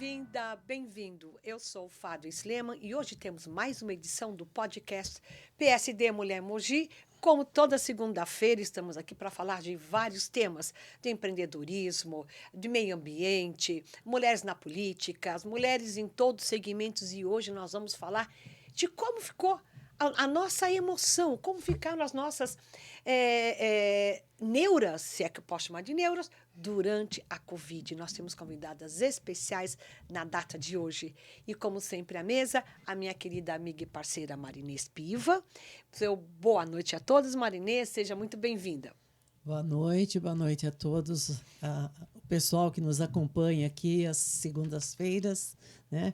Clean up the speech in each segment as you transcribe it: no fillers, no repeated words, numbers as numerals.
Bem-vinda, bem-vindo. Eu sou o Fábio Sleman e hoje temos mais uma edição do podcast PSD Mulher Mogi. Como toda segunda-feira, estamos aqui para falar de vários temas, de empreendedorismo, de meio ambiente, mulheres na política, as mulheres em todos os segmentos, e hoje nós vamos falar de como ficou a nossa emoção, como ficaram as nossas neuras, se é que eu posso chamar de neuras, durante a Covid. Nós temos convidadas especiais na data de hoje. E, como sempre, à mesa, a minha querida amiga e parceira Marinês Piva. Boa noite a todos, Marinês, seja muito bem-vinda. Boa noite a todos, o pessoal que nos acompanha aqui às segundas-feiras, né?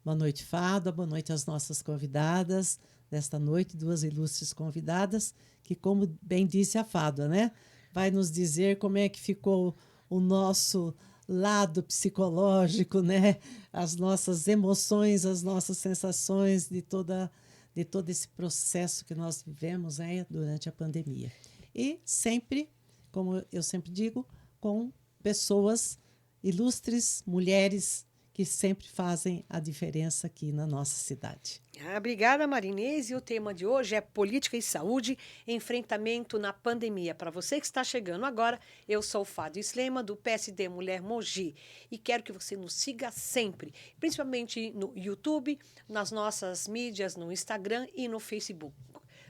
Boa noite, Fada, boa noite às nossas convidadas desta noite, duas ilustres convidadas, que, como bem disse a Fada, né? Vai nos dizer como é que ficou o nosso lado psicológico, né? As nossas emoções, as nossas sensações de todo esse processo que nós vivemos, né, durante a pandemia. E sempre, como eu sempre digo, com pessoas ilustres, mulheres que sempre fazem a diferença aqui na nossa cidade. Obrigada, Marinês. E o tema de hoje é política e saúde, enfrentamento na pandemia. Para você que está chegando agora, eu sou o Fábio Sleman, do PSD Mulher Mogi. E quero que você nos siga sempre, principalmente no YouTube, nas nossas mídias, no Instagram e no Facebook.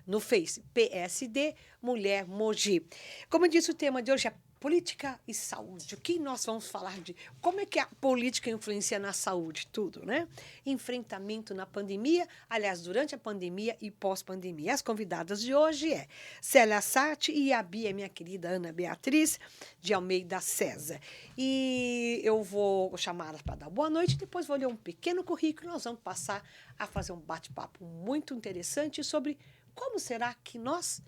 No Face, PSD Mulher Mogi. Como eu disse, o tema de hoje é política e saúde. O que nós vamos falar de como é que a política influencia na saúde, tudo, né? Enfrentamento na pandemia, aliás, durante a pandemia e pós-pandemia. As convidadas de hoje é Célia Sati e a Bia, minha querida Ana Beatriz de Almeida César. E eu vou chamá-las para dar boa noite, depois vou ler um pequeno currículo e nós vamos passar a fazer um bate-papo muito interessante sobre como será que nós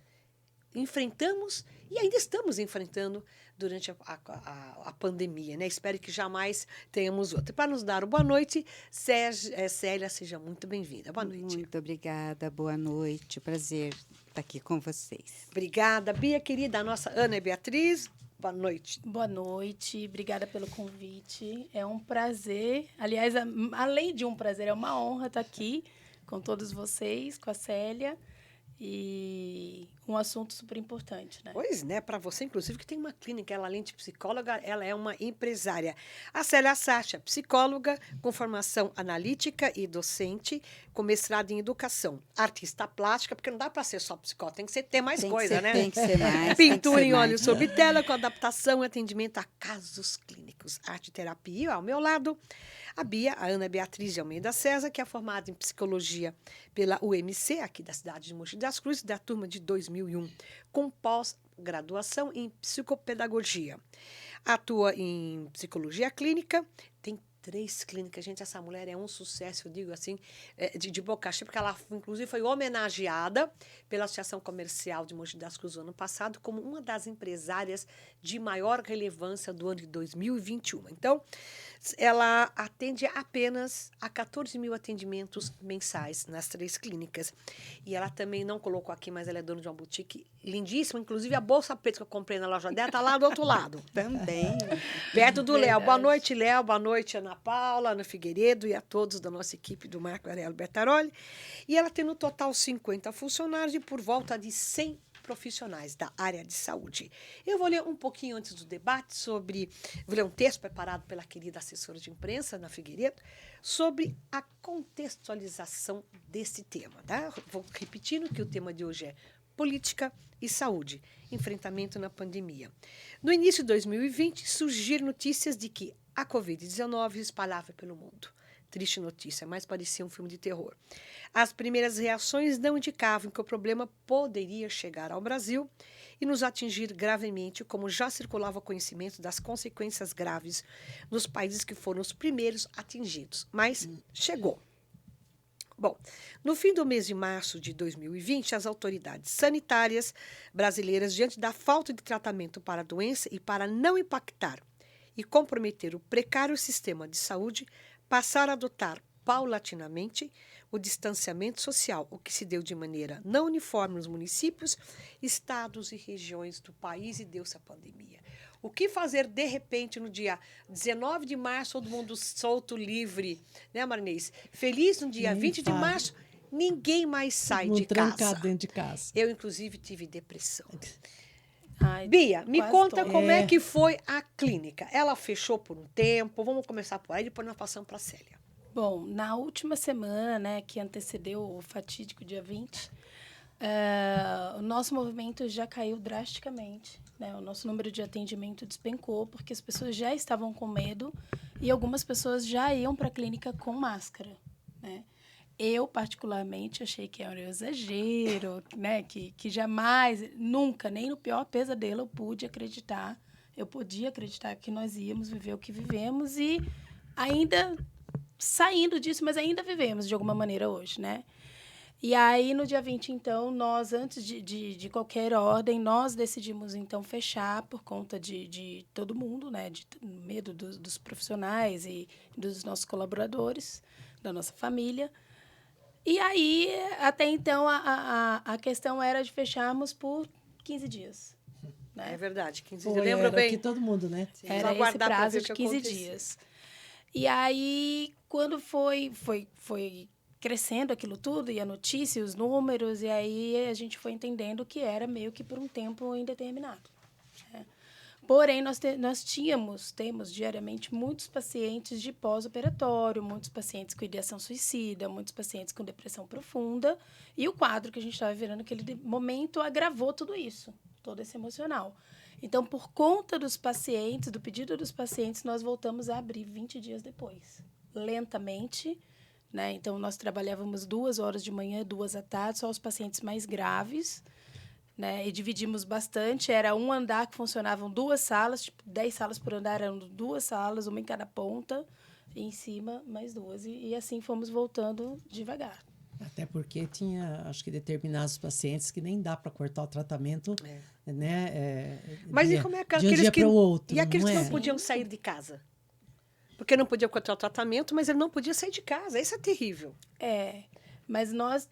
enfrentamos e ainda estamos enfrentando durante a pandemia, né? Espero que jamais tenhamos outra. Para nos dar boa noite, Célia, seja muito bem-vinda. Boa noite. Muito obrigada, boa noite. Prazer estar aqui com vocês. Obrigada, Bia, querida. A nossa Ana Beatriz, boa noite. Boa noite, obrigada pelo convite. É um prazer, aliás, além de um prazer, é uma honra estar aqui com todos vocês, com a Célia. E um assunto super importante, né? Pois, né? Para você, inclusive, que tem uma clínica, ela, além de psicóloga, ela é uma empresária. A Célia Sacha, psicóloga com formação analítica e docente, com mestrado em educação. Artista plástica, porque não dá para ser só psicóloga, tem que ter mais coisa, né? Tem que ser mais. Pintura em óleo sobre tela, com adaptação e atendimento a casos clínicos. Arte e terapia, ao meu lado. A Bia, a Ana Beatriz de Almeida César, que é formada em psicologia pela UMC, aqui da cidade de Mogi das Cruzes, da turma de 2001, com pós-graduação em psicopedagogia. Atua em psicologia clínica, tem 3 clínicas. Gente, essa mulher é um sucesso, eu digo assim, de boca cheia, porque ela, inclusive, foi homenageada pela Associação Comercial de Mogi das Cruzes no ano passado como uma das empresárias de maior relevância do ano de 2021. Então, ela atende apenas a 14 mil atendimentos mensais nas 3 clínicas. E ela também não colocou aqui, mas ela é dona de uma boutique lindíssima. Inclusive, a bolsa preta que eu comprei na loja dela está lá do outro lado. Também. Perto do Léo. Boa noite, Léo. Boa noite, Ana Paula, Ana Figueiredo e a todos da nossa equipe do Marco Aurélio Bertaroli. E ela tem no total 50 funcionários e por volta de 100 profissionais da área de saúde. Eu vou ler um pouquinho antes do debate vou ler um texto preparado pela querida assessora de imprensa, Ana Figueiredo, sobre a contextualização desse tema. Tá? Vou repetindo que o tema de hoje é política e saúde, enfrentamento na pandemia. No início de 2020, surgiram notícias de que a Covid-19 se espalhava pelo mundo. Triste notícia, mas parecia um filme de terror. As primeiras reações não indicavam que o problema poderia chegar ao Brasil e nos atingir gravemente, como já circulava conhecimento das consequências graves nos países que foram os primeiros atingidos. Mas chegou. Bom, no fim do mês de março de 2020, as autoridades sanitárias brasileiras, diante da falta de tratamento para a doença e para não impactar e comprometer o precário sistema de saúde, passaram a adotar paulatinamente o distanciamento social, o que se deu de maneira não uniforme nos municípios, estados e regiões do país e deu-se a pandemia. O que fazer, de repente, no dia 19 de março, todo mundo solto, livre, né, Marinês? Feliz no dia Nem 20 de fala. março, ninguém mais sai Todo mundo de casa. trancado dentro de casa. Eu, inclusive, tive depressão. Ai, Bia, me quase conta todos. como é que foi a clínica. Ela fechou por um tempo, vamos começar por aí, depois nós passamos para a Célia. Bom, na última semana, né, que antecedeu o fatídico dia 20, o nosso movimento já caiu drasticamente, né? O nosso número de atendimento despencou, porque as pessoas já estavam com medo e algumas pessoas já iam para a clínica com máscara, né? Eu, particularmente, achei que era um exagero, né? Que jamais, nunca, nem no pior pesadelo, eu pude acreditar. Eu podia acreditar que nós íamos viver o que vivemos e ainda saindo disso, mas ainda vivemos de alguma maneira hoje, né? E aí, no dia 20, então, nós, antes de qualquer ordem, nós decidimos, então, fechar por conta de todo mundo, né? De medo dos profissionais e dos nossos colaboradores, da nossa família. E aí, até então, a questão era de fecharmos por 15 dias. Né? É verdade, 15 Foi, dias. Lembra era bem? que todo mundo, né? Era Vamos esse aguardar pra prazo ver o de que 15 acontecia. dias. E aí, quando foi crescendo aquilo tudo, e a notícia, os números, e aí a gente foi entendendo que era meio que por um tempo indeterminado. Né? Porém, nós temos diariamente muitos pacientes de pós-operatório, muitos pacientes com ideação suicida, muitos pacientes com depressão profunda, e o quadro que a gente estava vivendo naquele momento agravou tudo isso, todo esse emocional. Então, por conta dos pacientes, do pedido dos pacientes, nós voltamos a abrir 20 dias depois, lentamente, né? Então, nós trabalhávamos 2 horas de manhã, 2 à tarde, só os pacientes mais graves, né? E dividimos bastante, era um andar que funcionavam 2 salas, tipo 10 salas por andar, eram 2 salas, uma em cada ponta, e em cima mais 2, e assim fomos voltando devagar. Até porque tinha, acho que, determinados pacientes que nem dá para cortar o tratamento, né? Mas e como é que de um aqueles dia que para o outro, e aqueles não que é? não podiam sair de casa? Porque não podia cortar o tratamento, mas ele não podia sair de casa. Isso é terrível. Mas nós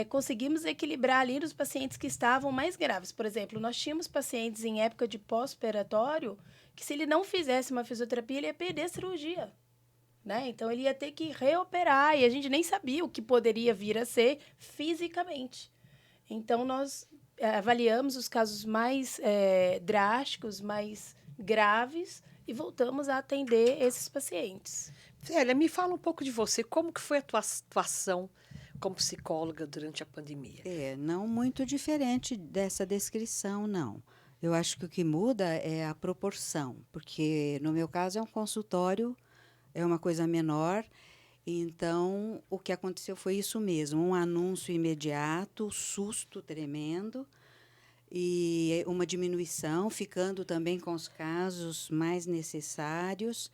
conseguimos equilibrar ali nos pacientes que estavam mais graves. Por exemplo, nós tínhamos pacientes em época de pós-operatório que, se ele não fizesse uma fisioterapia, ele ia perder a cirurgia. Né? Então, ele ia ter que reoperar e a gente nem sabia o que poderia vir a ser fisicamente. Então, nós avaliamos os casos mais drásticos, mais graves e voltamos a atender esses pacientes. Célia, me fala um pouco de você. Como que foi a tua atuação como psicóloga durante a pandemia? Não muito diferente dessa descrição, não. Eu acho que o que muda é a proporção, porque no meu caso é um consultório, é uma coisa menor, então o que aconteceu foi isso mesmo, um anúncio imediato, susto tremendo, e uma diminuição, ficando também com os casos mais necessários,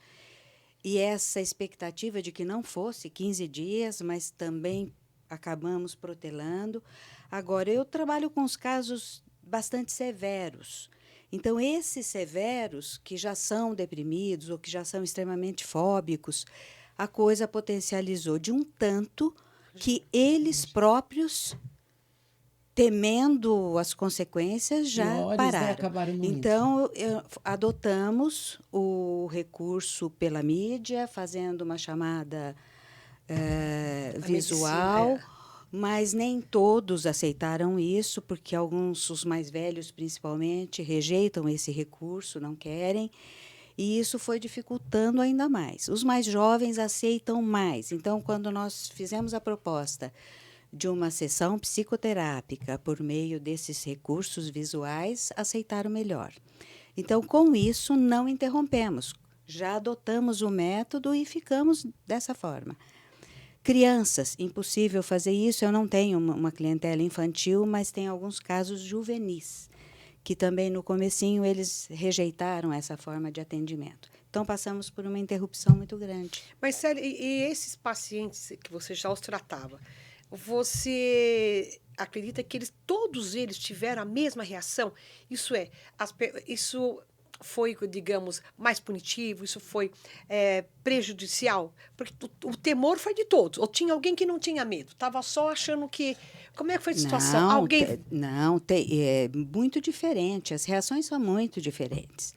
e essa expectativa de que não fosse 15 dias, mas também acabamos protelando. Agora, eu trabalho com os casos bastante severos. Então, esses severos, que já são deprimidos ou que já são extremamente fóbicos, a coisa potencializou de um tanto que eles próprios, temendo as consequências, já Piores, né, pararam. acabaram não indo. Então, adotamos o recurso pela mídia, fazendo uma chamada visual, medicina, mas nem todos aceitaram isso, porque alguns, os mais velhos principalmente, rejeitam esse recurso, não querem, e isso foi dificultando ainda mais. Os mais jovens aceitam mais. Então, quando nós fizemos a proposta de uma sessão psicoterápica por meio desses recursos visuais, aceitaram melhor. Então, com isso, não interrompemos. Já adotamos o método e ficamos dessa forma. Crianças, impossível fazer isso. Eu não tenho uma clientela infantil, mas tem alguns casos juvenis, que também no comecinho eles rejeitaram essa forma de atendimento. Então, passamos por uma interrupção muito grande. Mas, Célia, e esses pacientes que você já os tratava, você acredita que todos eles tiveram a mesma reação? Isso é, foi, digamos, mais punitivo? Isso foi prejudicial? Porque o temor foi de todos. Ou tinha alguém que não tinha medo? Estava só achando que... Como é que foi a situação? Não, Alguém... é muito diferente. As reações são muito diferentes.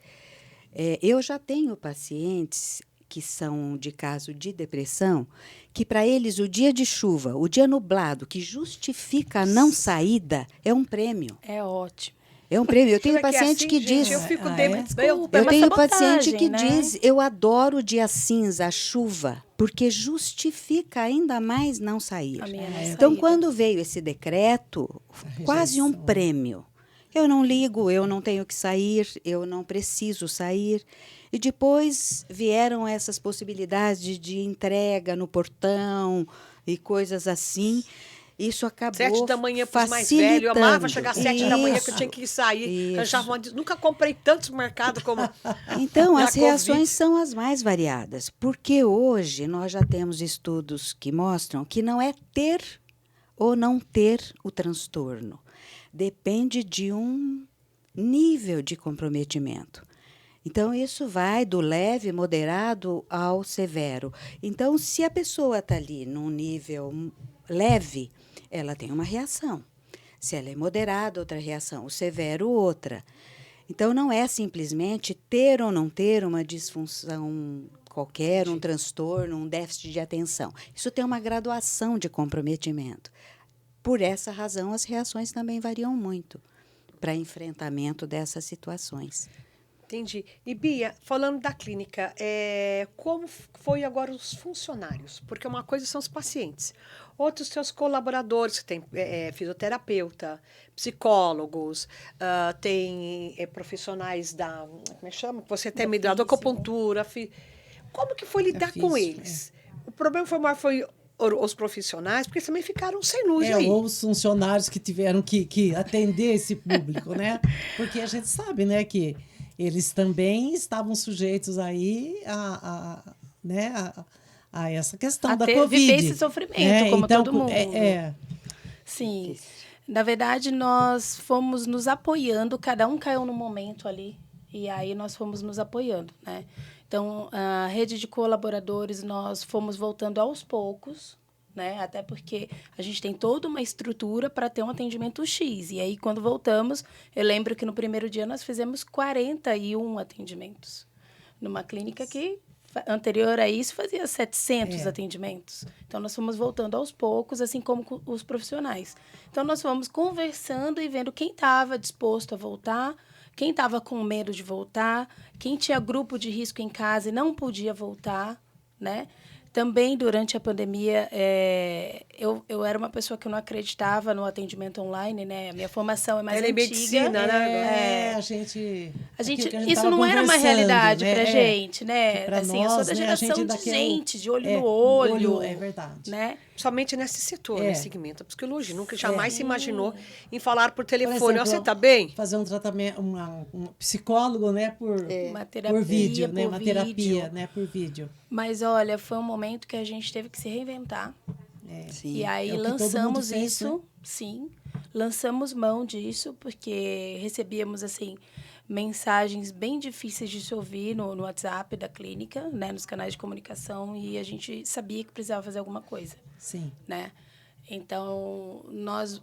Eu já tenho pacientes que são de caso de depressão, que para eles o dia de chuva, o dia nublado, que justifica a não saída, é um prêmio. É ótimo. É um prêmio. Eu tenho Como é que é paciente assim, que gente? diz... Eu fico Desculpa, é Eu uma tenho sabotagem, paciente que né? diz, eu adoro o dia cinza, a chuva, porque justifica ainda mais não sair. A minha não Então, saída. quando veio esse decreto, quase um rejeição. prêmio. Eu não ligo, eu não tenho que sair, eu não preciso sair. E depois vieram essas possibilidades de entrega no portão e coisas assim. Isso acabou 7 da manhã para os mais velhos. Eu amava chegar às 7 da manhã, que eu Isso. tinha que sair. Isso. Arranjava nunca comprei tantos mercados como... Então, na as reações Covid. são as mais variadas, porque hoje nós já temos estudos que mostram que não é ter ou não ter o transtorno. Depende de um nível de comprometimento. Então, isso vai do leve, moderado ao severo. Então, se a pessoa está ali num nível leve, ela tem uma reação. Se ela é moderada, outra reação. O severo, outra. Então, não é simplesmente ter ou não ter uma disfunção qualquer, um transtorno, um déficit de atenção. Isso tem uma graduação de comprometimento. Por essa razão, as reações também variam muito para enfrentamento dessas situações. Entendi. E, Bia, falando da clínica, como foi agora os funcionários? Porque uma coisa são os pacientes. Outros seus colaboradores, que tem fisioterapeuta, psicólogos, tem profissionais da... Como é que chama? Você tem me dado acupuntura. Como que foi lidar com eles? O problema foi os profissionais, porque eles também ficaram sem luz aí. Ou os funcionários que tiveram que atender esse público, né? Porque a gente sabe, né, que eles também estavam sujeitos aí a essa questão da Covid. Viver esse sofrimento, como então, todo mundo. Sim. Na verdade, nós fomos nos apoiando, cada um caiu no momento ali, e aí nós fomos nos apoiando, né? Então, a rede de colaboradores, nós fomos voltando aos poucos, né? Até porque a gente tem toda uma estrutura para ter um atendimento X. E aí, quando voltamos, eu lembro que no primeiro dia nós fizemos 41 atendimentos. Numa clínica que, anterior a isso, fazia 700 atendimentos. Então, nós fomos voltando aos poucos, assim como os profissionais. Então, nós fomos conversando e vendo quem estava disposto a voltar, quem estava com medo de voltar, quem tinha grupo de risco em casa e não podia voltar, né? Também, durante a pandemia, eu era uma pessoa que não acreditava no atendimento online, né? A minha formação é mais antiga. Medicina, né? A gente isso não era uma realidade né? pra gente, né? Pra Assim, nós, eu sou da né? geração de gente, de olho no olho. É verdade. Né? Somente nesse setor, nesse segmento, a psicologia. Nunca jamais se imaginou em falar por Por telefone. exemplo, Você está bem? fazer um tratamento, um psicólogo, né, Uma terapia, por vídeo, né, uma vídeo. terapia, né, por vídeo. Mas, olha, foi um momento que a gente teve que se reinventar. Sim. E aí É o que todo mundo lançamos fez, isso, né? sim. Lançamos mão disso, porque recebíamos, assim, mensagens bem difíceis de se ouvir no WhatsApp da clínica, né, nos canais de comunicação, e a gente sabia que precisava fazer alguma coisa, Sim. né? Então, nós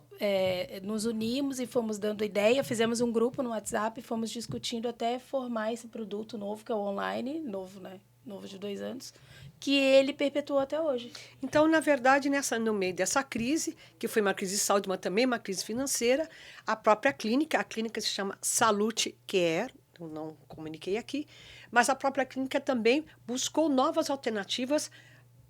nos unimos e fomos dando ideia, fizemos um grupo no WhatsApp, fomos discutindo até formar esse produto novo, que é o online, novo, né? Novo de 2 anos, que ele perpetuou até hoje. Então, na verdade, no meio dessa crise, que foi uma crise de saúde, mas também uma crise financeira, a própria clínica, a clínica se chama Salute Care, eu não comuniquei aqui, mas a própria clínica também buscou novas alternativas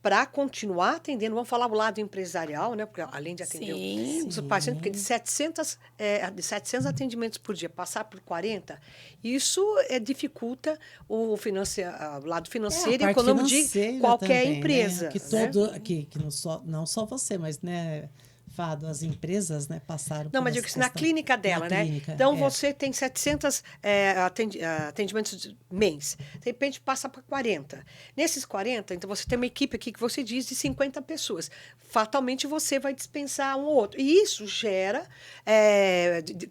para continuar atendendo. Vamos falar do lado empresarial, né? Porque além de atender os pacientes, porque de 700 atendimentos por dia, passar por 40, isso dificulta o lado financeiro e a parte econômico de financeira qualquer também, empresa. né? Que né? não só você, mas, né, Fado, as empresas, né, passaram Não, por mas essa digo que na questão. clínica dela, Na né? clínica, Então, é. você tem 700 atendimentos mês. De repente, passa para 40. Nesses 40, então, você tem uma equipe aqui que você diz de 50 pessoas. Fatalmente, você vai dispensar um ou outro. E isso gera,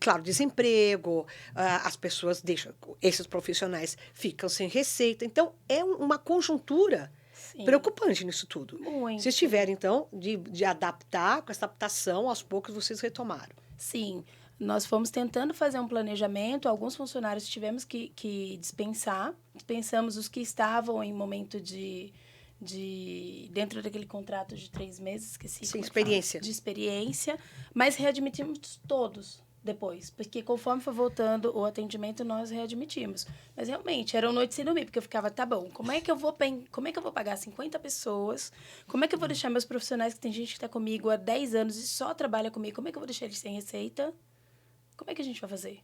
claro, desemprego, as pessoas deixam, esses profissionais ficam sem receita. Então, é uma conjuntura Sim. preocupante nisso tudo. Muito. Se tiver, então, de adaptar, com essa adaptação, aos poucos vocês retomaram. Sim, nós fomos tentando fazer um planejamento, alguns funcionários tivemos que dispensar, dispensamos os que estavam em momento de dentro daquele contrato de 3 meses, esqueci. Sim, como é que experiência. fala? De experiência, mas readmitimos todos depois, porque conforme foi voltando o atendimento, nós readmitimos. Mas realmente, eram noites sem dormir, porque eu ficava, tá bom, como é que eu vou pagar 50 pessoas? Como é que eu vou deixar meus profissionais, que tem gente que está comigo há 10 anos e só trabalha comigo, como é que eu vou deixar eles sem receita? Como é que a gente vai fazer?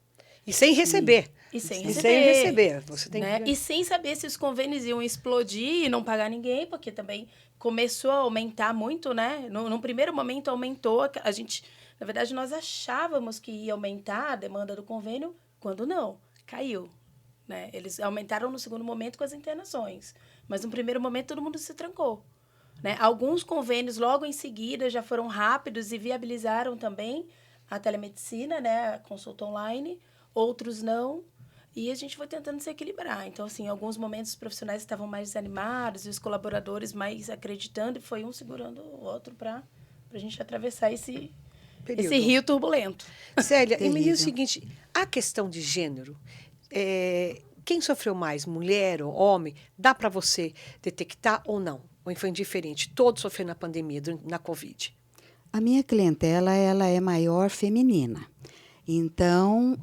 E sem receber. E sem E receber. sem receber. Você tem Né? que... E sem saber se os convênios iam explodir e não pagar ninguém, porque também começou a aumentar muito, né? No primeiro momento aumentou, a gente, na verdade, nós achávamos que ia aumentar a demanda do convênio, quando não, caiu. Né? Eles aumentaram no segundo momento com as internações, mas no primeiro momento todo mundo se trancou. Né? Alguns convênios logo em seguida já foram rápidos e viabilizaram também a telemedicina, né? A consulta online, outros não. E a gente foi tentando se equilibrar. Então, assim, em alguns momentos os profissionais estavam mais desanimados e os colaboradores mais acreditando, e foi um segurando o outro para a gente atravessar esse rio turbulento. Célia, e me diz o Terrível. seguinte, a questão de gênero, quem sofreu mais, mulher ou homem, dá para você detectar ou não? Ou foi indiferente? Todos sofreram na pandemia, na Covid. A minha clientela, ela é maior feminina. Então,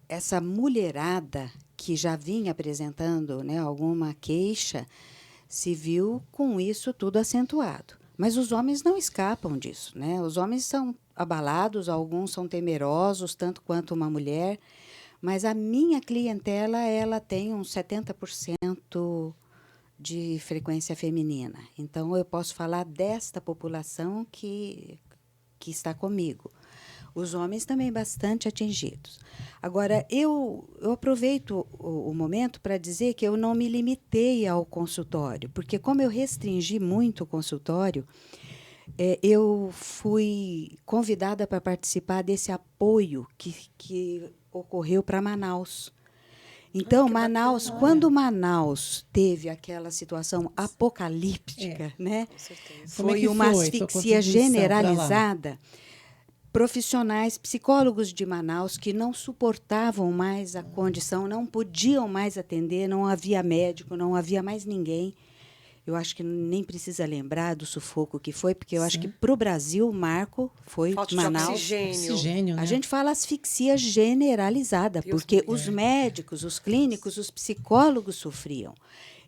essa mulherada que já vinha apresentando, né, alguma queixa, se viu com isso tudo acentuado. Mas os homens não escapam disso, né? Os homens são abalados, alguns são temerosos, tanto quanto uma mulher. Mas a minha clientela, ela tem uns 70% de frequência feminina. Então, eu posso falar desta população que está comigo. Os homens também bastante atingidos. Agora, eu aproveito o momento para dizer que eu não me limitei ao consultório, porque como eu restringi muito o consultório, eu fui convidada para participar desse apoio que ocorreu para Manaus. Então, Manaus, quando Manaus teve aquela situação apocalíptica, né? Com certeza. Como é Foi que uma foi tua asfixia contribuição pra lá? generalizada. Profissionais, psicólogos de Manaus que não suportavam mais a condição, não podiam mais atender, não havia médico, não havia mais ninguém. Eu acho que nem precisa lembrar do sufoco que foi, porque eu acho que para o Brasil o marco foi Falta de Manaus. Oxigênio, né? A gente fala asfixia generalizada, Deus porque me livre. os médicos, os clínicos, os psicólogos sofriam.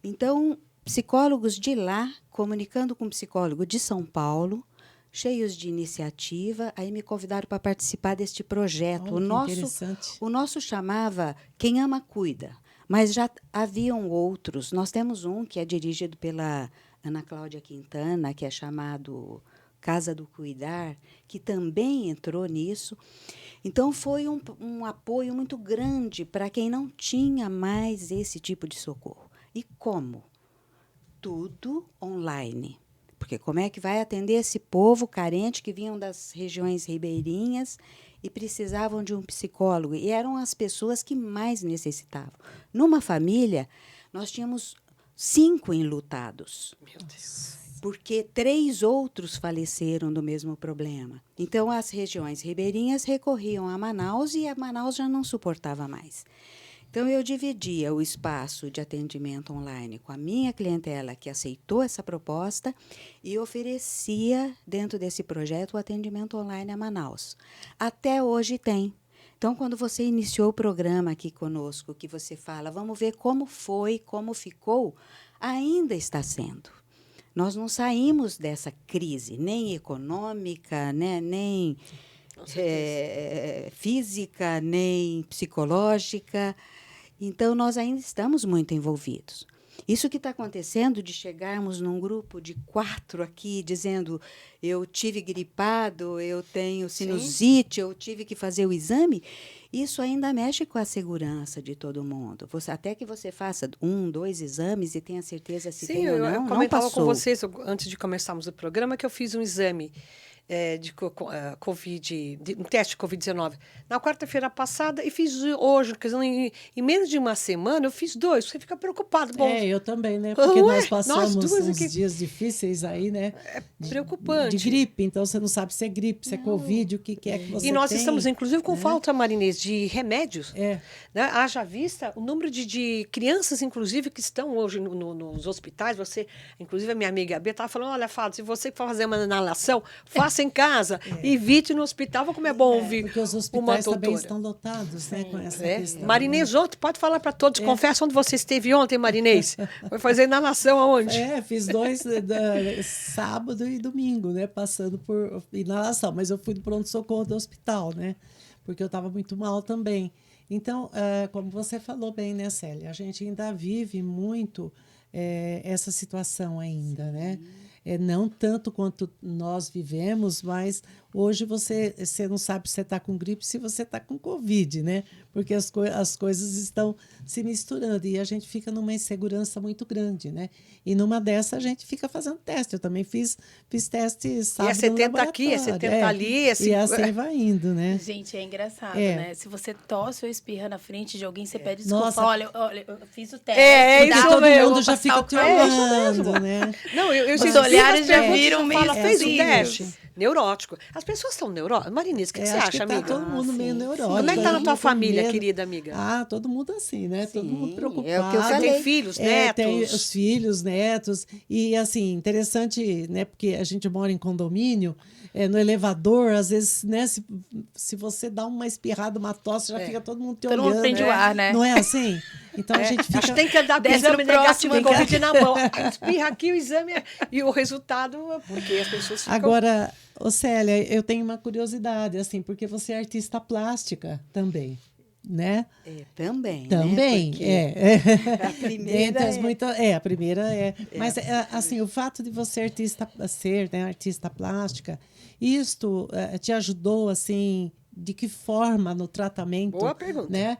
Então, psicólogos de lá, comunicando com um psicólogo de São Paulo, cheios de iniciativa, aí me convidaram para participar deste projeto. Olha, que interessante. O nosso chamava Quem Ama Cuida, mas já haviam outros. Nós temos um que é dirigido pela Ana Cláudia Quintana, que é chamado Casa do Cuidar, que também entrou nisso. Então, foi um apoio muito grande para quem não tinha mais esse tipo de socorro. E como? Tudo online. Porque como é que vai atender esse povo carente que vinham das regiões ribeirinhas e precisavam de um psicólogo? E eram as pessoas que mais necessitavam. Numa família, nós tínhamos 5 enlutados. Meu Deus. Porque 3 outros faleceram do mesmo problema. Então, as regiões ribeirinhas recorriam a Manaus e a Manaus já não suportava mais. Então, eu dividia o espaço de atendimento online com a minha clientela que aceitou essa proposta e oferecia, dentro desse projeto, o atendimento online a Manaus. Até hoje tem. Então, quando você iniciou o programa aqui conosco, que você fala, vamos ver como foi, como ficou, ainda está sendo. Nós não saímos dessa crise, nem econômica, né, nem física, nem psicológica. Então, nós ainda estamos muito envolvidos. Isso que está acontecendo de chegarmos num grupo de 4 aqui, dizendo eu tive gripado, eu tenho sinusite, eu tive que fazer o exame, isso ainda mexe com a segurança de todo mundo. Até que você faça 1, 2 exames e tenha certeza se tem ou não, eu não comentava com passou. vocês, antes de começarmos o programa, que eu fiz um exame de Covid, um teste de Covid-19 na quarta-feira passada e fiz hoje, quer dizer, em menos de uma semana eu fiz 2. Você fica preocupado. Bom, Eu também, né? Porque Ué, nós passamos nós duas uns aqui. dias difíceis aí, né? Preocupante. De gripe, então você não sabe se é gripe, se é Covid, o que é que você E nós tem, estamos, inclusive, com né? falta, Marinês, de remédios. É. Né? Haja vista o número de crianças, inclusive, que estão hoje nos hospitais. Você, inclusive, a minha amiga Bia estava falando, olha, Fábio, se você for fazer uma inalação, faça em casa. Evite no hospital. Como é bom ouvir Porque os uma hospitais também doutora. estão lotados, né, com essa É. questão. Marinês, ontem, pode falar para todos. Confessa onde você esteve ontem, Marinês. Foi fazer inalação aonde? Fiz 2 sábado e domingo, né? Passando por inalação. Mas eu fui do pronto-socorro do hospital, né? Porque eu estava muito mal também. Então, como você falou bem, né, Célia? A gente ainda vive muito essa situação ainda, né? Não tanto quanto nós vivemos, mas hoje você não sabe se você está com gripe, se você está com Covid, né? Porque as coisas estão se misturando e a gente fica numa insegurança muito grande, né? E numa dessa a gente fica fazendo teste. Eu também fiz testes sábado no 70 aqui, é 70 ali, é e assim vai indo, né? Gente, é engraçado, né? Se você tosse ou espirra na frente de alguém, você pede desculpa. Nossa. Olha, eu fiz o teste. Isso Todo mesmo. mundo já fica te olhando, né? Não, eu Os esses olhares dias já as perguntas, viram você meio fala, fez o assim. teste? Neurótico. As pessoas estão neuróticas. Marinês, o que você acho acha, que tá amiga? todo mundo meio neurótico. Como é que tá na aí, tua com família, medo. querida amiga? Todo mundo assim, né? Todo mundo Sim, preocupado. é o que eu falei. Tem filhos, netos? Tem os filhos, netos. E, assim, interessante, né? Porque a gente mora em condomínio, no elevador, às vezes, né? Se você dá uma espirrada, uma tosse, já fica todo mundo te Todo olhando. mundo prende o ar, né? Não é assim? Então, a gente fica... Acho que tem que andar com o Desce exame no próximo, negativo de Covid na mão. Espirra aqui o exame e o resultado, porque as pessoas ficam... Agora, Célia, eu tenho uma curiosidade, assim, porque você é artista plástica também, né? Também. Também, né? Porque A primeira Dentre as é- muitas, a primeira é. Mas, assim, o fato de você ser, né, artista plástica, isto te ajudou, assim, de que forma no tratamento? Boa pergunta. Né?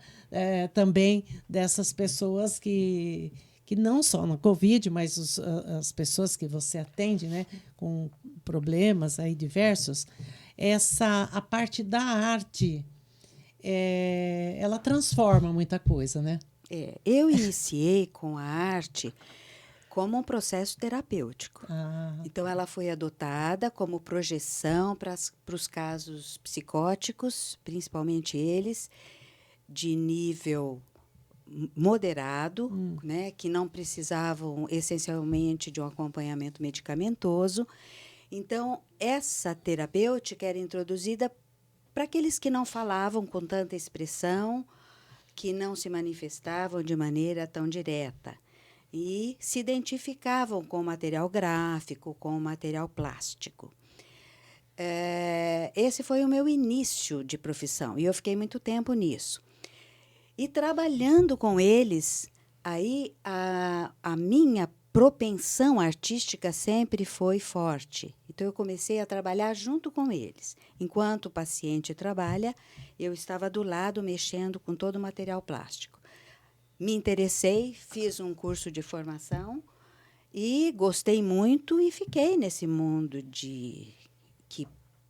Também dessas pessoas que não só no Covid, mas as pessoas que você atende, né, com problemas aí diversos, a parte da arte, ela transforma muita coisa, né? Eu iniciei com a arte como um processo terapêutico. Então, ela foi adotada como projeção para os casos psicóticos, principalmente eles, de nível moderado, né, que não precisavam essencialmente de um acompanhamento medicamentoso. Então, essa terapêutica era introduzida para aqueles que não falavam com tanta expressão, que não se manifestavam de maneira tão direta e se identificavam com o material gráfico, com o material plástico. Esse foi o meu início de profissão e eu fiquei muito tempo nisso. E trabalhando com eles, aí a minha propensão artística sempre foi forte. Então, eu comecei a trabalhar junto com eles. Enquanto o paciente trabalha, eu estava do lado mexendo com todo o material plástico. Me interessei, fiz um curso de formação e gostei muito e fiquei nesse mundo que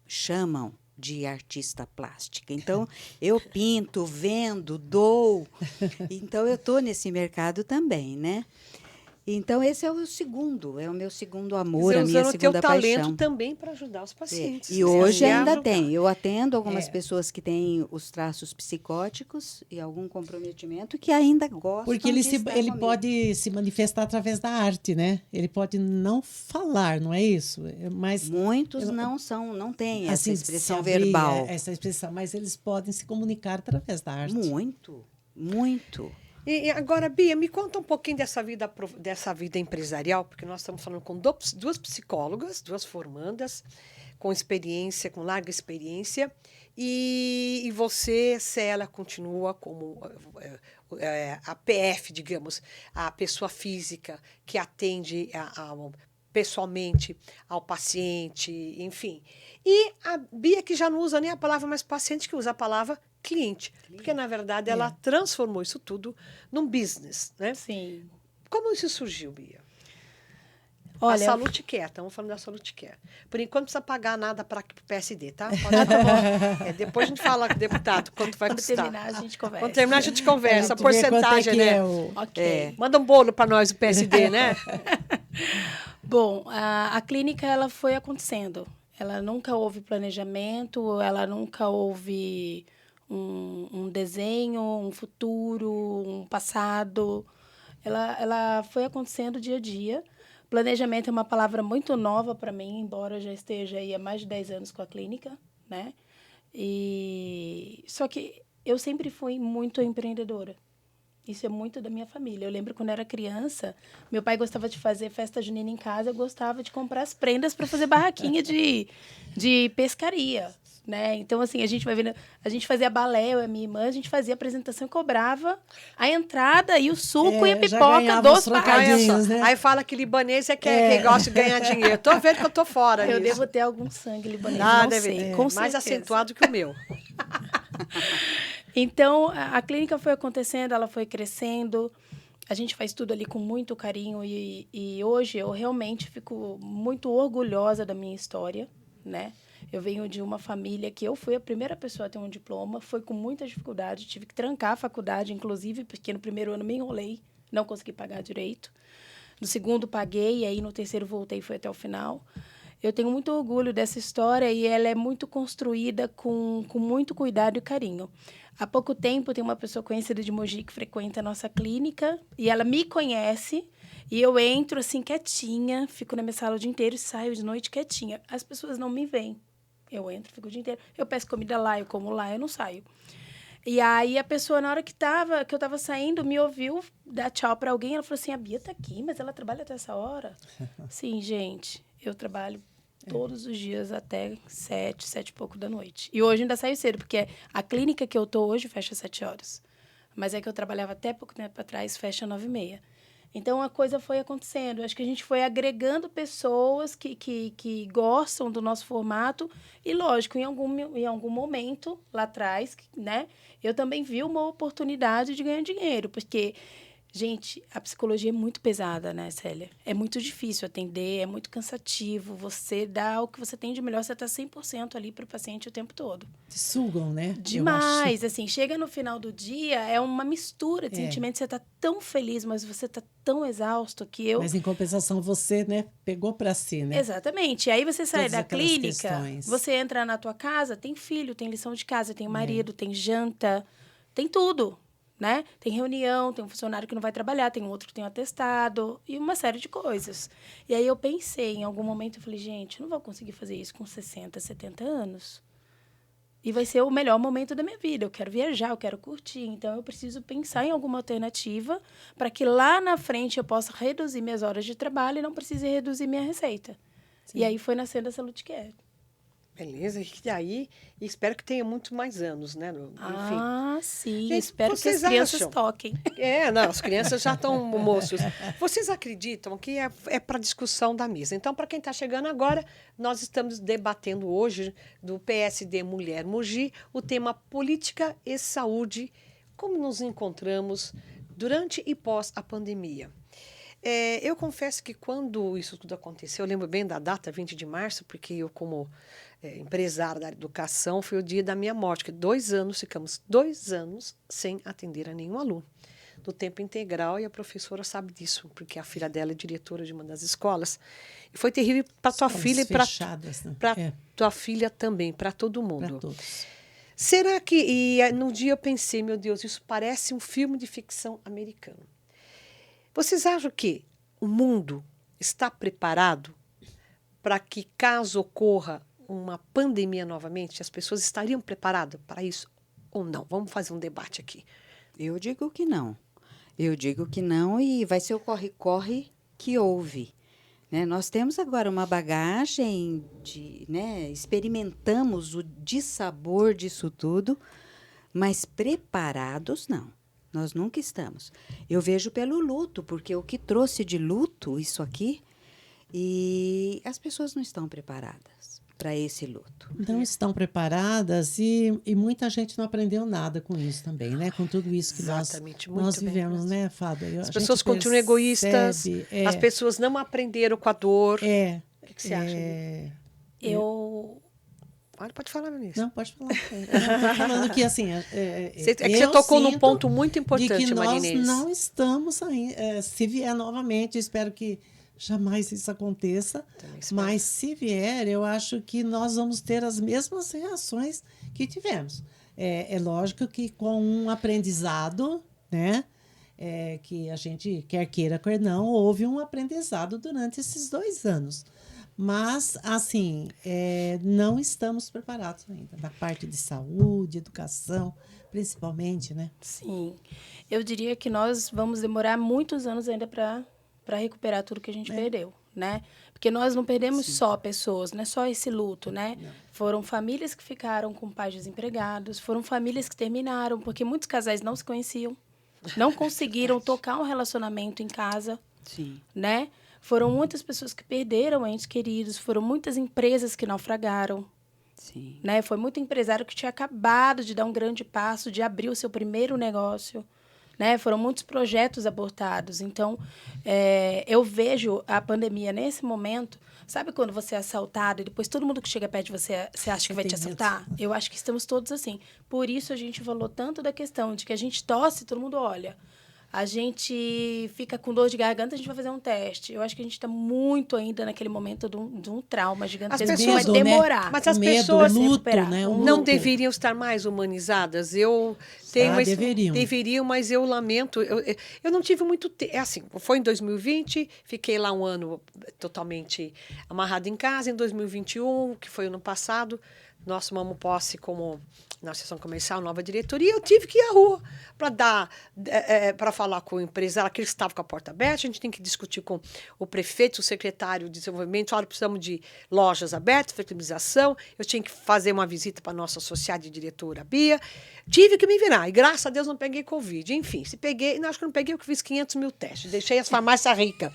chamam de artista plástica. Então, eu pinto, vendo, dou. Então, eu estou nesse mercado também, né? Então, esse é o meu segundo amor, a minha usando o teu segunda talento paixão. também para ajudar os pacientes. E hoje ainda ajudar. tem. Eu atendo algumas pessoas que têm os traços psicóticos e algum comprometimento que ainda gostam Porque ele de estar comigo. pode se manifestar através da arte, né? Ele pode não falar, não é isso? Mas Muitos não têm essa assim, expressão se abrir, verbal. essa expressão, mas eles podem se comunicar através da arte. Muito, muito. E agora, Bia, me conta um pouquinho dessa vida empresarial, porque nós estamos falando com duas psicólogas, duas formandas, com larga experiência, e E você, Célia, continua como a PF, digamos, a pessoa física que atende pessoalmente ao paciente, enfim. E a Bia, que já não usa nem a palavra mais paciente, que usa a palavra cliente. Porque, na verdade, ela transformou isso tudo num business, né? Sim. Como isso surgiu, Bia? Olha, a Salute Care, estamos falando da Salute Care. Por enquanto, não precisa pagar nada para o PSD, tá? Pode falar. Depois a gente fala com o deputado quanto vai quando custar. terminar, a gente conversa. Quando terminar, a gente conversa. A A gente vê quanto porcentagem, que né? é o- Ok. Manda um bolo para nós, o PSD, né? Bom, a clínica ela foi acontecendo. Ela nunca houve planejamento, ela nunca houve um desenho, um futuro, um passado. Ela foi acontecendo dia a dia. Planejamento é uma palavra muito nova para mim, embora eu já esteja aí há mais de 10 anos com a clínica, né? Só que eu sempre fui muito empreendedora. Isso é muito da minha família. Eu lembro quando eu era criança, meu pai gostava de fazer festa junina em casa, eu gostava de comprar as prendas para fazer barraquinha de pescaria, né? Então, assim, a gente vai vendo, a gente fazia balé, eu e a minha irmã, a gente fazia apresentação e cobrava a entrada e o suco e a já pipoca ganhava dos os Olha trocadinhos, só. né? Aí fala que libanês é que gosta de ganhar dinheiro. Tô vendo que eu tô fora Eu nisso. devo ter algum sangue libanês, não deve sei, ter. com Mais certeza. acentuado que o meu. Então, a clínica foi acontecendo, ela foi crescendo. A gente faz tudo ali com muito carinho e hoje eu realmente fico muito orgulhosa da minha história, né? Eu venho de uma família que eu fui a primeira pessoa a ter um diploma, foi com muita dificuldade, tive que trancar a faculdade, inclusive, porque no primeiro ano me enrolei, não consegui pagar direito. No segundo paguei, e aí no terceiro voltei e foi até o final. Eu tenho muito orgulho dessa história e ela é muito construída com muito cuidado e carinho. Há pouco tempo tem uma pessoa conhecida de Mogi que frequenta a nossa clínica e ela me conhece e eu entro assim quietinha, fico na minha sala o dia inteiro e saio de noite quietinha. As pessoas não me veem. Eu entro, fico o dia inteiro. Eu peço comida lá, eu como lá, eu não saio. E aí a pessoa, na hora que eu tava saindo, me ouviu dar tchau para alguém. Ela falou assim, a Bia tá aqui, mas ela trabalha até essa hora? Sim, gente, eu trabalho todos os dias até 7 e pouco da noite. E hoje ainda saio cedo, porque a clínica que eu tô hoje fecha às 7 horas. Mas é que eu trabalhava até pouco tempo atrás, fecha às 9h30. Então, a coisa foi acontecendo. Acho que a gente foi agregando pessoas que gostam do nosso formato. E, lógico, em algum momento, lá atrás, né, eu também vi uma oportunidade de ganhar dinheiro. Porque, gente, a psicologia é muito pesada, né, Célia? É muito difícil atender, é muito cansativo. Você dá o que você tem de melhor, você está 100% ali para o paciente o tempo todo. Te sugam, né? Eu acho. Demais, assim, chega no final do dia, é uma mistura de sentimentos. Você tá tão feliz, mas você tá tão exausto que eu... Mas, em compensação, você, né, pegou para si, né? Exatamente. Aí você sai Todas da aquelas clínica, questões. você entra na tua casa, tem filho, tem lição de casa, tem marido, tem janta, tem tudo, né? Tem reunião, tem um funcionário que não vai trabalhar, tem um outro que tem um atestado e uma série de coisas. E aí eu pensei, em algum momento, eu falei, gente, eu não vou conseguir fazer isso com 60, 70 anos. E vai ser o melhor momento da minha vida. Eu quero viajar, eu quero curtir. Então, eu preciso pensar em alguma alternativa para que lá na frente eu possa reduzir minhas horas de trabalho e não precise reduzir minha receita. Sim. E aí foi nascendo a Salute Care. Beleza, e aí espero que tenha muito mais anos, né? Enfim. Ah, sim. Gente, Espero que as vocês crianças acham? toquem. Não, as crianças já estão moços. Vocês acreditam que é para discussão da mesa? Então, para quem está chegando agora, nós estamos debatendo hoje do PSD Mulher Mogi o tema política e saúde, como nos encontramos durante e pós a pandemia. Eu confesso que quando isso tudo aconteceu, eu lembro bem da data, 20 de março, porque eu, como empresária da educação, foi o dia da minha morte, que ficamos 2 anos sem atender a nenhum aluno, do tempo integral, e a professora sabe disso, porque a filha dela é diretora de uma das escolas. E foi terrível para tua filha e para tua filha também, para todo mundo. Para todos. Será que... E no dia eu pensei, meu Deus, isso parece um filme de ficção americano. Vocês acham que o mundo está preparado para que, caso ocorra uma pandemia novamente, as pessoas estariam preparadas para isso ou não? Vamos fazer um debate aqui. Eu digo que não. Eu digo que não e vai ser o corre-corre que houve. né? Nós temos agora uma bagagem de, né, experimentamos o dissabor disso tudo, mas preparados não. Nós nunca estamos. Eu vejo pelo luto, porque o que trouxe de luto isso aqui, e as pessoas não estão preparadas para esse luto. Não estão preparadas e muita gente não aprendeu nada com isso também, né? Com tudo isso que Exatamente, nós muito bem, vivemos, né, Fábio? As pessoas continuam egoístas, as pessoas não aprenderam com a dor. O que você acha? Eu Pode falar, Vanessa. Não, pode falar. Estou falando que, assim... Você tocou num ponto muito importante, de que nós Marinês. não estamos ainda... se vier novamente, eu espero que jamais isso aconteça, mas se vier, eu acho que nós vamos ter as mesmas reações que tivemos. É lógico que com um aprendizado, né? Que a gente, quer queira, quer não, houve um aprendizado durante esses 2 anos. Mas, assim, não estamos preparados ainda, na parte de saúde, educação, principalmente, né? Sim. Eu diria que nós vamos demorar muitos anos ainda para recuperar tudo que a gente perdeu, né? Porque nós não perdemos só pessoas, não é só esse luto, né? Não. Foram famílias que ficaram com pais desempregados, foram famílias que terminaram, porque muitos casais não se conheciam, não conseguiram tocar um relacionamento em casa, né? Foram muitas pessoas que perderam entes queridos, foram muitas empresas que naufragaram. Sim. Né? Foi muito empresário que tinha acabado de dar um grande passo, de abrir o seu primeiro negócio. Né? Foram muitos projetos abortados. Então, eu vejo a pandemia nesse momento. Sabe quando você é assaltado e depois todo mundo que chega perto de você, você acha que vai te assaltar? Eu acho que estamos todos assim. Por isso a gente falou tanto da questão de que a gente tosse e todo mundo olha. A gente fica com dor de garganta, a gente vai fazer um teste. Eu acho que a gente está muito ainda naquele momento de um trauma gigantesco. Pessoas, vai demorar. Né? Mas as pessoas luto, né? não deveriam estar mais humanizadas. Eu tenho, mas deveriam, mas eu lamento. Eu não tive muito tempo. Assim, foi em 2020, fiquei lá um ano totalmente amarrado em casa. Em 2021, que foi ano passado, nós tomamos posse como na sessão comercial, nova diretoria, eu tive que ir à rua para falar com o empresário, que ele estava com a porta aberta, a gente tem que discutir com o prefeito, o secretário de desenvolvimento, olha, precisamos de lojas abertas, flexibilização, eu tinha que fazer uma visita para a nossa associada e diretora, a Bia, tive que me virar, e graças a Deus não peguei Covid, enfim, se peguei, não, acho que não peguei, porque fiz 500 mil testes, deixei as farmácias ricas.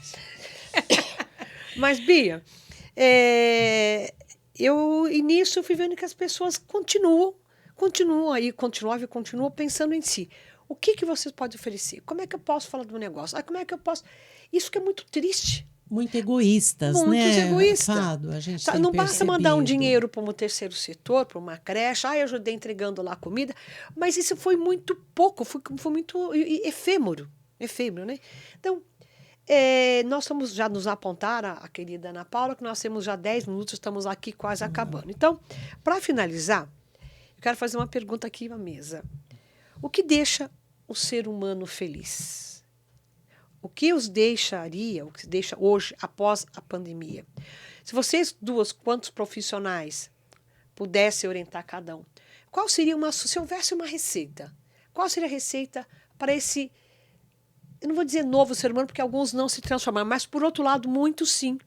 Mas, Bia, e nisso eu fui vendo que as pessoas continuam pensando em si. O que vocês podem oferecer? Como é que eu posso falar do meu negócio? Como é que eu posso... Isso que é muito triste. Muito egoístas, né? Muitos egoístas. Fado, a gente não basta mandar um dinheiro para um terceiro setor, para uma creche. Eu ajudei entregando lá comida. Mas isso foi muito pouco, foi muito efêmero, né? Então, nós já nos apontaram, a querida Ana Paula, que nós temos já 10 minutos, estamos aqui quase acabando. Então, para finalizar, eu quero fazer uma pergunta aqui na mesa. O que deixa o ser humano feliz? O que os deixaria, o que deixa hoje, após a pandemia? Se vocês duas, quantos profissionais, pudessem orientar cada um, qual seria se houvesse uma receita, qual seria a receita para esse, eu não vou dizer novo ser humano, porque alguns não se transformaram, mas, por outro lado, muitos sim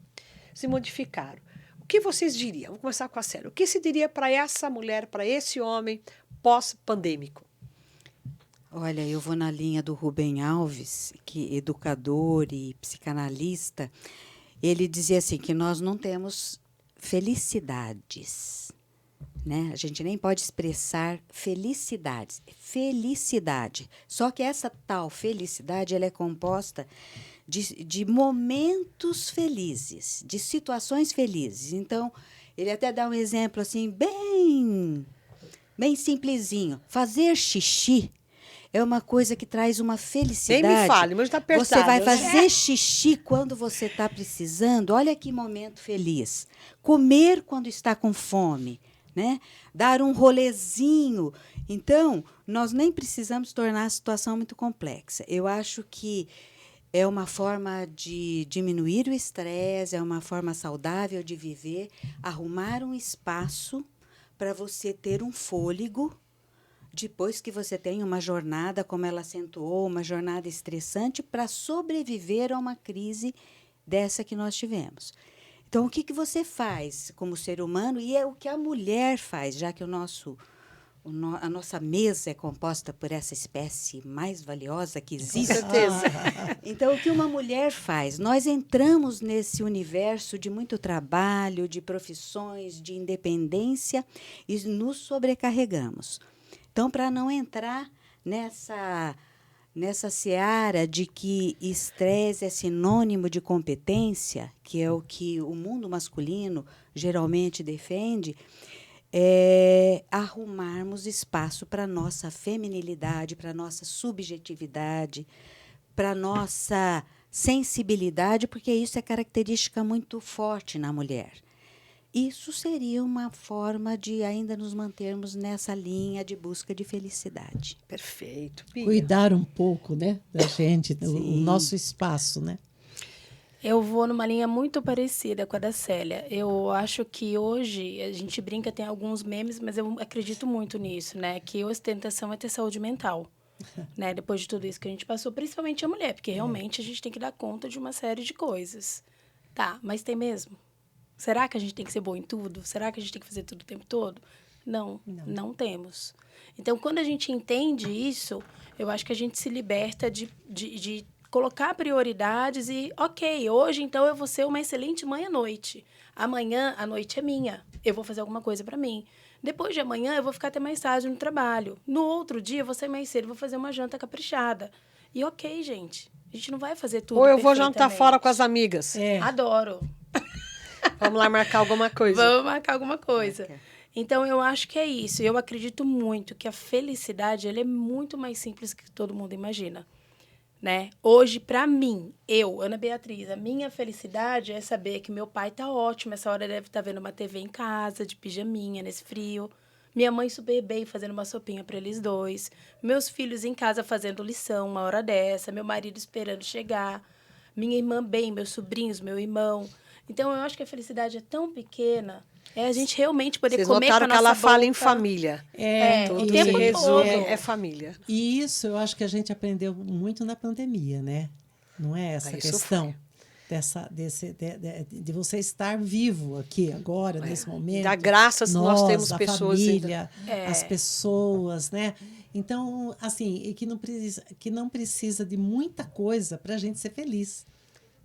se modificaram. O que vocês diriam? Vamos começar com a Célia. O que se diria para essa mulher, para esse homem pós-pandêmico? Olha, eu vou na linha do Rubem Alves, que é educador e psicanalista. Ele dizia assim que nós não temos felicidades, né? A gente nem pode expressar felicidades. Felicidade. Só que essa tal felicidade ela é composta de momentos felizes, de situações felizes. Então, ele até dá um exemplo assim, bem simplesinho. Fazer xixi é uma coisa que traz uma felicidade. Nem me fale, mas está apertado. Você vai fazer xixi quando você está precisando. Olha que momento feliz. Comer quando está com fome, né? Dar um rolezinho. Então, nós nem precisamos tornar a situação muito complexa. Eu acho que é uma forma de diminuir o estresse, é uma forma saudável de viver, arrumar um espaço para você ter um fôlego depois que você tem uma jornada, como ela acentuou, uma jornada estressante, para sobreviver a uma crise dessa que nós tivemos. Então, o que, que você faz como ser humano? E é o que a mulher faz, já que a nossa mesa é composta por essa espécie mais valiosa que Com existe. certeza. Então, o que uma mulher faz? Nós entramos nesse universo de muito trabalho, de profissões, de independência e nos sobrecarregamos. Então, para não entrar nessa seara de que estresse é sinônimo de competência, que é o que o mundo masculino geralmente defende, arrumarmos espaço para a nossa feminilidade, para a nossa subjetividade, para a nossa sensibilidade, porque isso é característica muito forte na mulher. Isso seria uma forma de ainda nos mantermos nessa linha de busca de felicidade. Perfeito. Bia. Cuidar um pouco, né, da gente, o Sim. nosso espaço, né? Eu vou numa linha muito parecida com a da Célia. Eu acho que hoje, a gente brinca, tem alguns memes, mas eu acredito muito nisso, né? Que ostentação é ter saúde mental, né? Depois de tudo isso que a gente passou, principalmente a mulher, porque realmente a gente tem que dar conta de uma série de coisas. Tá, mas tem mesmo? Será que a gente tem que ser boa em tudo? Será que a gente tem que fazer tudo o tempo todo? Não temos. Então, quando a gente entende isso, eu acho que a gente se liberta de colocar prioridades e, ok, hoje, então, eu vou ser uma excelente mãe à noite. Amanhã, a noite é minha. Eu vou fazer alguma coisa para mim. Depois de amanhã, eu vou ficar até mais tarde no trabalho. No outro dia, eu vou sair mais cedo, vou fazer uma janta caprichada. E ok, gente. A gente não vai fazer tudo Ou eu vou jantar perfeitamente. fora com as amigas. Adoro. Vamos lá marcar alguma coisa. Vamos marcar alguma coisa. Então, eu acho que é isso. Eu acredito muito que a felicidade ela é muito mais simples que todo mundo imagina. Né? Hoje, para mim, Ana Beatriz, a minha felicidade é saber que meu pai tá ótimo. Essa hora ele deve estar vendo uma TV em casa, de pijaminha, nesse frio. Minha mãe super bem, fazendo uma sopinha para eles dois. Meus filhos em casa fazendo lição uma hora dessa. Meu marido esperando chegar. Minha irmã bem, meus sobrinhos, meu irmão. Então, eu acho que a felicidade é tão pequena. É a gente realmente poder Vocês comer com a notaram que nossa ela fala em boca. família. o Tudo tempo se resume, todo. é família. E isso eu acho que a gente aprendeu muito na pandemia, né? Não é essa Isso questão de você estar vivo aqui agora, nesse momento. Dá graças nós temos a pessoas família, ainda. as pessoas, né? Então, assim, e que não precisa de muita coisa para a gente ser feliz.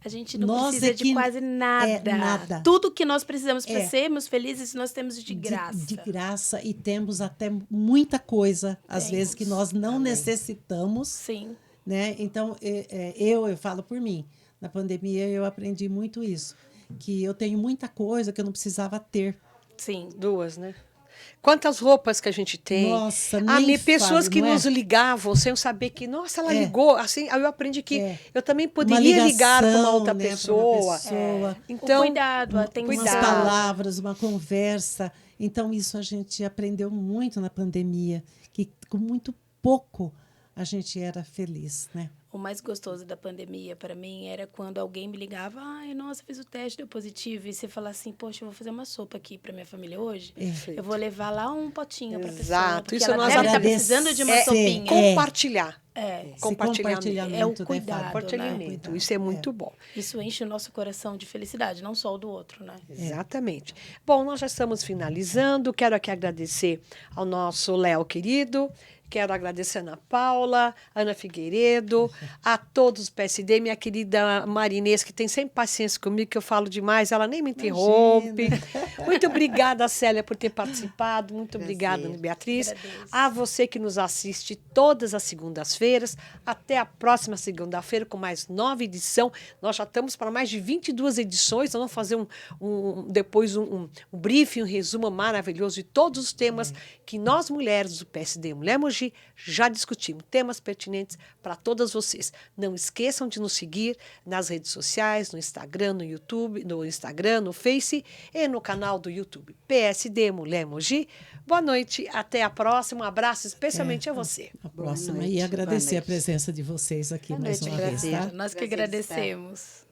A gente não Nós precisa é de que- quase nada. nada. Tudo que nós precisamos para É. sermos felizes, nós temos de graça. De graça, e temos até muita coisa, às vezes, que nós não necessitamos. Sim. Né? Então, eu falo por mim. Na pandemia, eu aprendi muito isso. Que eu tenho muita coisa que eu não precisava ter. Sim. Duas, né? Quantas roupas que a gente tem. Nossa, nem pessoas fale, que não é? nos ligavam sem saber que, nossa, ela ligou. Assim, aí eu aprendi que eu também Uma poderia ligar para uma ligação, outra né, pra uma pessoa. pessoa. Então, o cuidado, a atenção. Umas palavras, uma conversa. Então, isso a gente aprendeu muito na pandemia, que com muito pouco a gente era feliz, né? O mais gostoso da pandemia, para mim, era quando alguém me ligava, ai, nossa, fiz o teste, deu positivo, e você fala assim, poxa, eu vou fazer uma sopa aqui para minha família hoje, eu vou levar lá um potinho para pessoa, Exato. porque Isso ela nós deve estar agradecemos. precisando de uma É, sopinha. compartilhar. Esse Compartilhamento. É o né, cuidado, Fábio? Compartilhamento. Isso é muito bom. Isso enche o nosso coração de felicidade, não só o do outro, né? Exatamente. Bom, nós já estamos finalizando. Quero aqui agradecer ao nosso Léo querido. Quero agradecer a Ana Paula, Ana Figueiredo, a todos do PSD, minha querida Marinês, que tem sempre paciência comigo, que eu falo demais, ela nem me interrompe. Muito obrigada, Célia, por ter participado. Muito obrigada, Ana Beatriz. Agradeço. A você que nos assiste todas as segundas-feiras. Até a próxima segunda-feira com mais 9 edição. Nós já estamos para mais de 22 edições. Nós vamos fazer depois um briefing, um resumo maravilhoso de todos os temas que nós, mulheres do PSD Mulher Mogi, já discutimos. Temas pertinentes para todas vocês. Não esqueçam de nos seguir nas redes sociais, no Instagram, no YouTube, no Instagram, no Face e no canal do YouTube. PSD Mulher Mogi. Boa noite, até a próxima. Um abraço especialmente a você. A próxima. noite, E agradecer boa a presença de vocês aqui Boa mais noite, uma vez, prazer. tá? Nós que Prazer de estar. agradecemos.